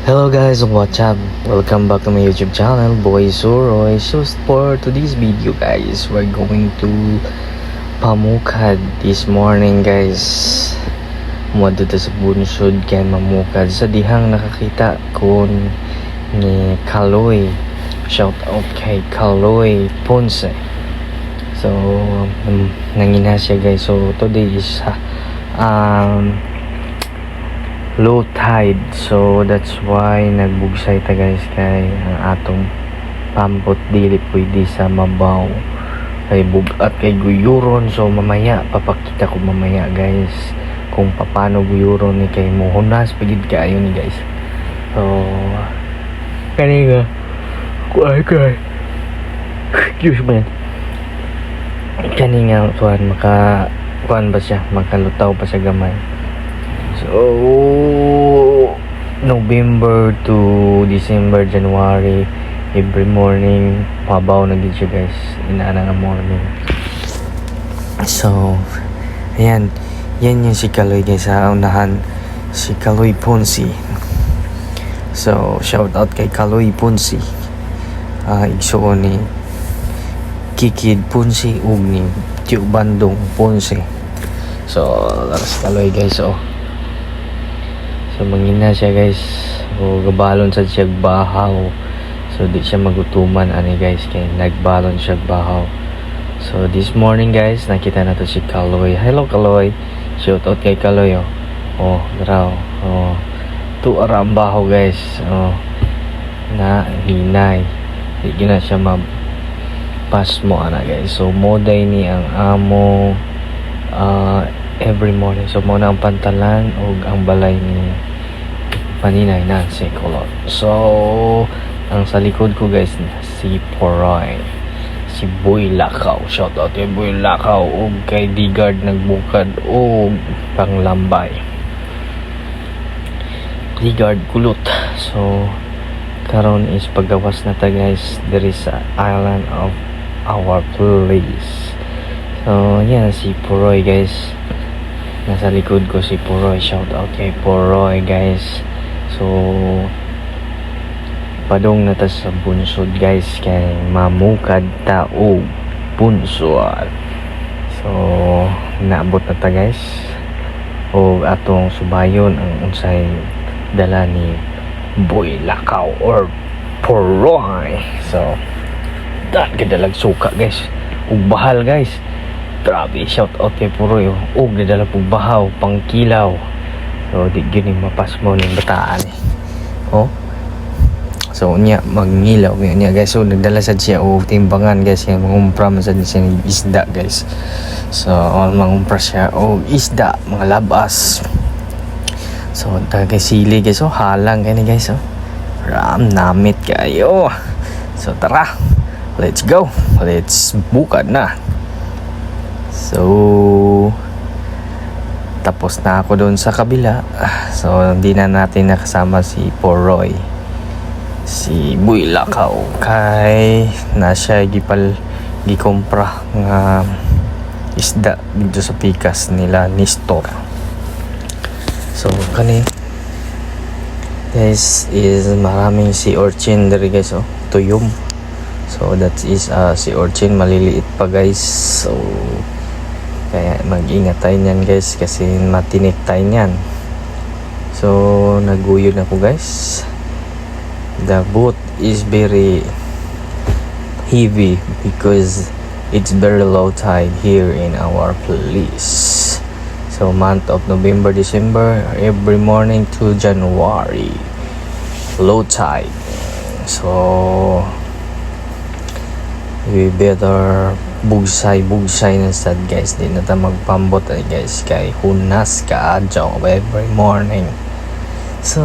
Hello guys, what's up? Welcome back to my YouTube channel, Boy Suroy. So for today's video guys, we're going to Pamukad this morning guys. Muadto ta sa bunsod kay mamukad sa dihang nakakita ko ni Kaloy. Shout out kay Kaloy Ponce. So nangina siya guys. So today is low tide, so that's why nagbugsay ta guys kay ang atong pambot dili pwede sa mabaw kay bugat kay guyuron. So mamaya papakita ko mamaya guys kung paano guyuron ni kay muhunas pagid kaayo ni guys. So kaniga kay excuse me, kaninga tuan maka kuan ba siya, makalutaw pa sa gamay. So November to December, January, every morning pabaw na gid siya guys, inaana nga morning. So ayan, yan yung si Kaloy guys sa unahan, si Kaloy Ponce. So shout out kay Kaloy Ponce, igsuon ni Kikid Ponce ug ni Tio Bandong Ponce. So laras Kaloy guys. So mangina siya guys, o gabalon sa siya bahaw. So di siya magutuman ani guys kay nagbalon siya bahaw. So this morning guys, nakita na to si Kaloy. Hello Kaloy, shout out kay Kaloy. Draw tu aram bahaw guys. Na hinay di gina siya mapas mo ana guys. So moday ni ang amo every morning. So mo na ang pantalan o ang balay ni paninay na si Kulot. So ang sa likod ko guys si Poroy, si Boy Lakaw. Shout out kay Boy Lakaw o kay Digard nagbukad o panglambay Digard Kulot. So karon is paggawas na ta guys there is a island of our place. So yan si Poroy guys, nasa likod ko si Poroy. Shout out kay Poroy guys. So padong na ta sa bunsod guys kay mamukad ta og bunsod. So naabot na ta guys o atong subayon ang unsay dala ni Boy Lakaw or Poroy. So dat kadalag suka guys ug bahal guys. Grabe, shout out kay Poroy ug nadala pug bahaw pangkilaw. So di gyud ni mapas mo ning bataan So unya magngilaw niya guys. So nagdala sad siya og timbangan guys, yung mangumpra man sad siya ng isda guys. So mangumpra siya og isda, mga labas. So dagay sili guys, halang kay ni guys. Ram namit kayo. So tara, let's go, let's bukad na. So tapos na ako doon sa kabila. So hindi na natin nakasama si Poroy, si Boy Lakaw kay nasa gikumpra nga isda dito sa pikas nila Nestor. So kani guys is maraming si urchin dere guys, tuyom. So that is si urchin, maliliit pa guys. So kaya mag-ingat tayo niyan guys kasi matinik tayo niyan. So naguyod na ko guys. The boat is very heavy because it's very low tide here in our place. So month of November, December, every morning to January, low tide. So we better bugsay na sad guys, di na ta magpambot guys kay hunas ka adyaw every morning. So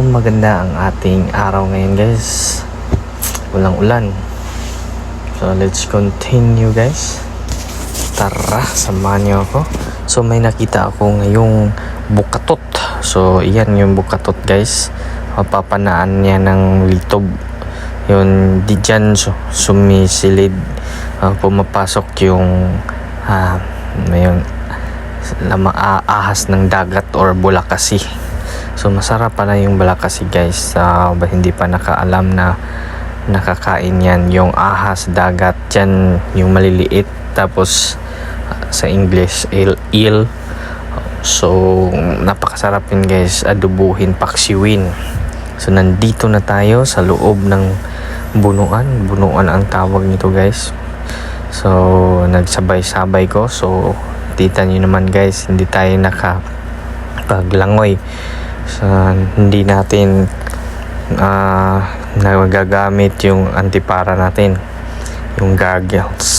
maganda ang ating araw ngayon guys, walang ulan. So let's continue guys, tara samahan niyo ako. So may nakita ako ngayong bukatot. So iyan yung bukatot guys, mapapanaan niya ng litob yun di dyan sumisilid. Pumapasok yung ahas ng dagat or bulakasi. So masarap pala yung balakasi guys. Hindi pa nakaalam na nakakain yan, yung ahas dagat dyan, yung maliliit, tapos sa English eel. So napakasarap yun guys, adubuhin, paksiwin. So nandito na tayo sa loob ng bunuan ang tawag nito guys. So nagsabay-sabay ko, so kita nyo naman guys, hindi tayo nakapaglangoy. So hindi natin nagagamit yung antipara natin, yung goggles,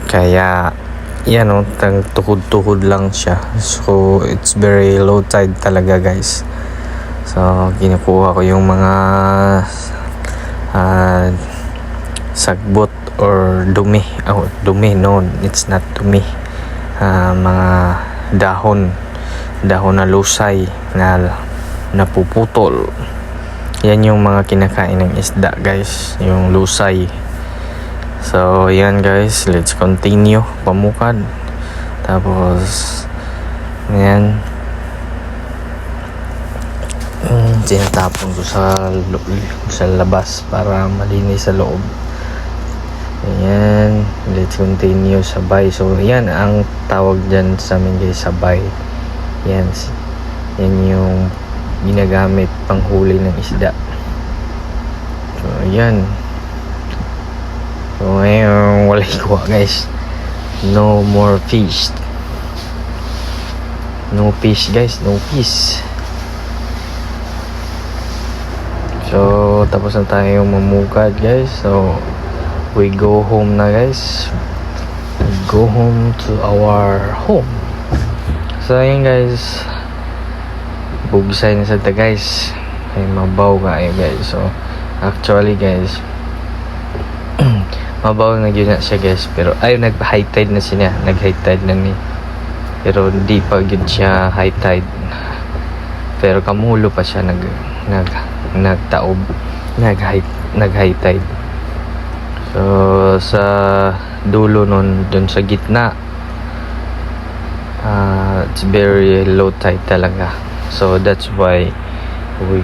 kaya yan o, tuhod-tuhod lang siya. So it's very low tide talaga guys. So kinukuha ko yung mga sagbot or dumi. No, it's not dumi. Mga dahon na lusay na napuputol. Yan yung mga kinakain ng isda guys, yung lusay. So yan guys, let's continue pamukad. Tapos yan, tinatapon ko sa labas para malinis sa loob. Ayan, let's continue, sabay. So yan ang tawag dyan sa amin guys, sabay. Yan yung ginagamit panghuli ng isda. So ayan. So ngayon wala ikuha guys, no more fish, guys, no fish. So tapos na tayo mamukad guys, so we go home na guys, we go home to our home. So ayan guys, bugsay na sa ta guys, ay mabaw kayo guys. So actually guys, mabaw na yun na siya guys, pero ay nag-high tide na siya, nag-high tide na ni, pero hindi pa yun siya high tide, pero kamulo pa siya, nagtaob, nag-high tide. So sa dulo nun, dun sa gitna, it's very low tide talaga. So that's why we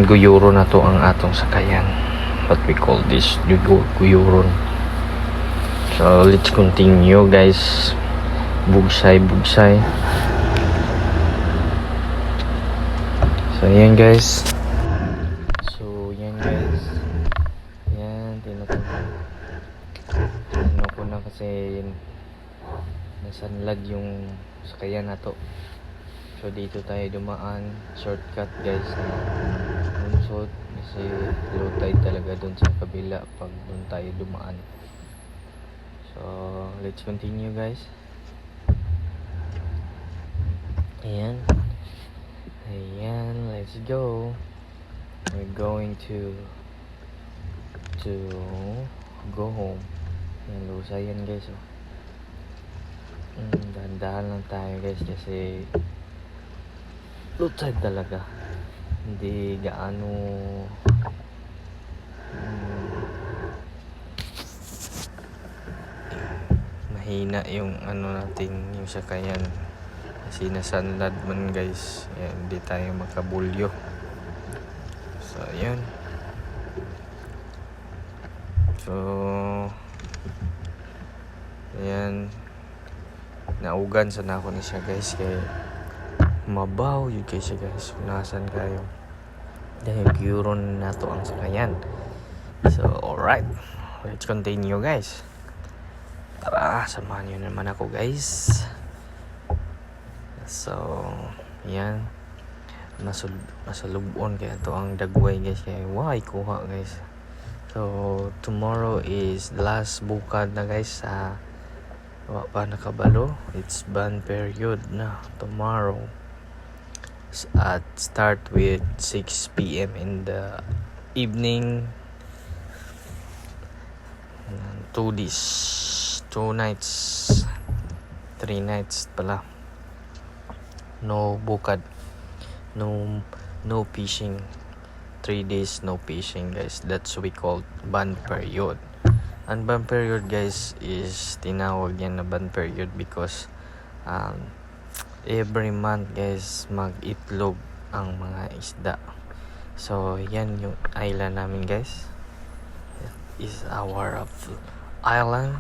guyuro na to ang atong sakayan, what we call this guyuron. So let's continue guys, bugsay. So yan guys, yan tinutulog ko na kasi nasanlad yung sakayan na to. So dito tayo dumaan, shortcut guys, unsod kasi low tide talaga dun sa kabila pag dun tayo dumaan. So let's continue guys. Ayan, let's go. We're going to go home. Ayan, lusayan guys. Dahan-dahan lang tayo guys kasi low tide talaga, hindi gaano mahina yung natin, yung sakayan kasi nasanlad man guys. Ayan, hindi tayo makabulyo. So ayan, so ayan, naugan sa nako ni siya guys, kaya mabaw yun kayo siya guys. Unasan kayo dahil gyuron na to ang sakayan. So alright, let's continue guys. Tara, samahan nyo naman ako guys. So yan, masalubon kaya to ang dagway guys, kaya kuha guys. So tomorrow is the last bukad na guys, sa pa nakabalo. It's ban period na tomorrow at start with 6 p.m. in the evening. 2 days, 2 nights, 3 nights pala, no bukad, no fishing. 3 days no fishing guys, that's we call ban period. Ang ban period guys is tinawag yan na ban period because every month guys mag-itlog ang mga isda. So yan yung island namin guys. It is our island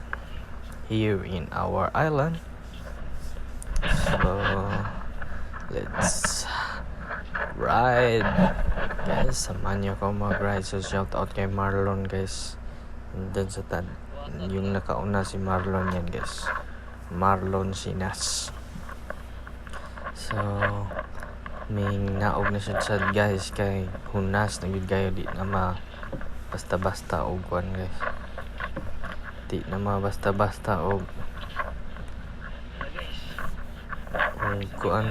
here in our island. So let's ride guys. Samahan niyo ako mag-ride. So shout out kay Marlon guys. Andun sa yung nakauna si Marlon yan guys. Marlon Sinas. So may naog na siya sad guys kay hunas na gid kayo di na basta-basta og kuan guys. Di na basta-basta og kuan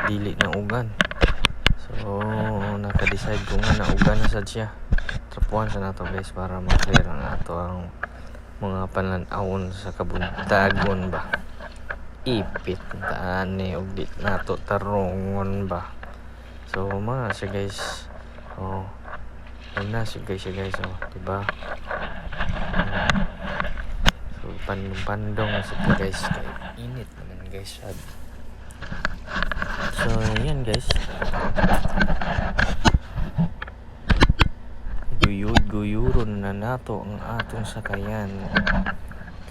dili na ugan. So naka-decide ko nga na ugan na sad siya. Trapuan sa nato guys para ma-clear ang ato ang mga panlanawon sa kabuntagon ba. Ipit taani og di nato tarungon ba. So mga siya guys. Una siya guys diba? So pandong sa guys kay init naman guys. So yan guys. Guyuron na nato ang atong sakayan.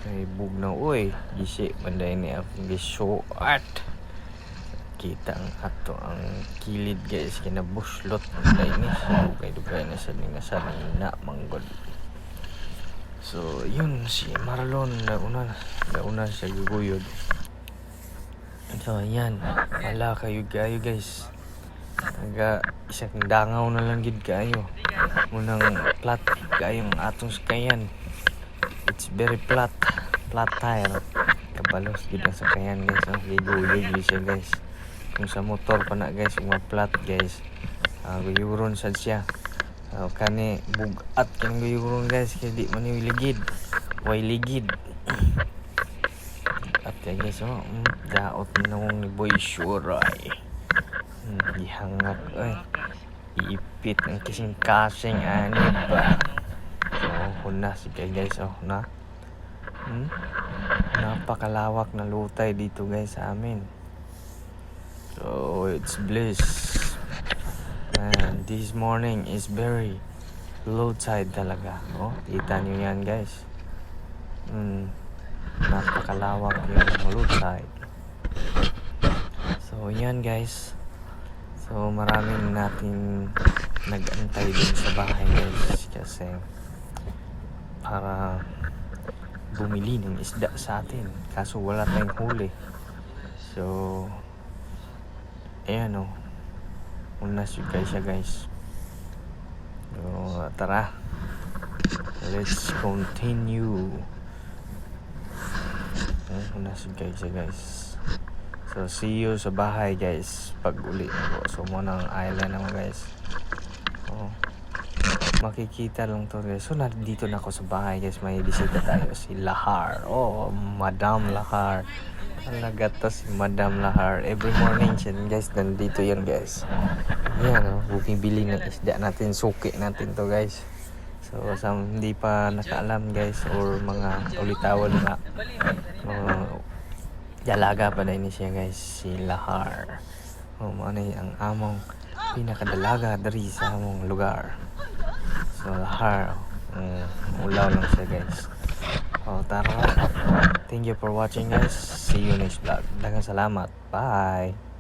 Kay bugnaw oy gisi manday ni akong gisuat. Kita ang ato ang kilid guys kinabuslot manday ni dugay na sa ningasan na manggod. So yun si Marlon nauna siya guguyod. So yan wala kayo guys. Naga isang dangaw na lang gid kayo. Munang flat kayo ang atong sakayan. It's very flat tire. Kabalos gid ang sakayan guys. Guyuron siya guys. Kung sa motor pa na guys, flat guys. Guyuron sad siya. Kani bugat kang guyuron guys kay di man ligid. Way ligid. At guys daot nung ni Boy Shuray. Ihangak iipit ang kasing ani ba. So hunas guys na napakalawak na lutay dito guys sa amin. So it's bliss. And this morning is very low tide talaga. Kita nyo yan guys. Napakalawak yung low tide. So yan guys. So maraming natin nag-antay din sa bahay guys kasi para bumili ng isda sa atin kaso wala tayong huli. So ayan unas yung guys. So tara, let's continue. Unas yung guys. So see you sa bahay guys pag uli ako. So muna ang island naman guys. Makikita lang to guys. So dito na ako sa bahay guys. May bisita tayo si Lahar. Madam Lahar. Talaga to si Madam Lahar. Every morning siya guys. Nandito yan guys. Ayan bumibili ng isda natin. Suki natin to guys. So sa hindi pa nakaalam guys or mga ulitawal na dalaga pa na ini siya guys si Lahar. Ano ang among pinakadalaga dari sa among lugar. So Lahar ulaw lang siya guys. Tara. Thank you for watching guys. See you next vlog. Daghang salamat. Bye.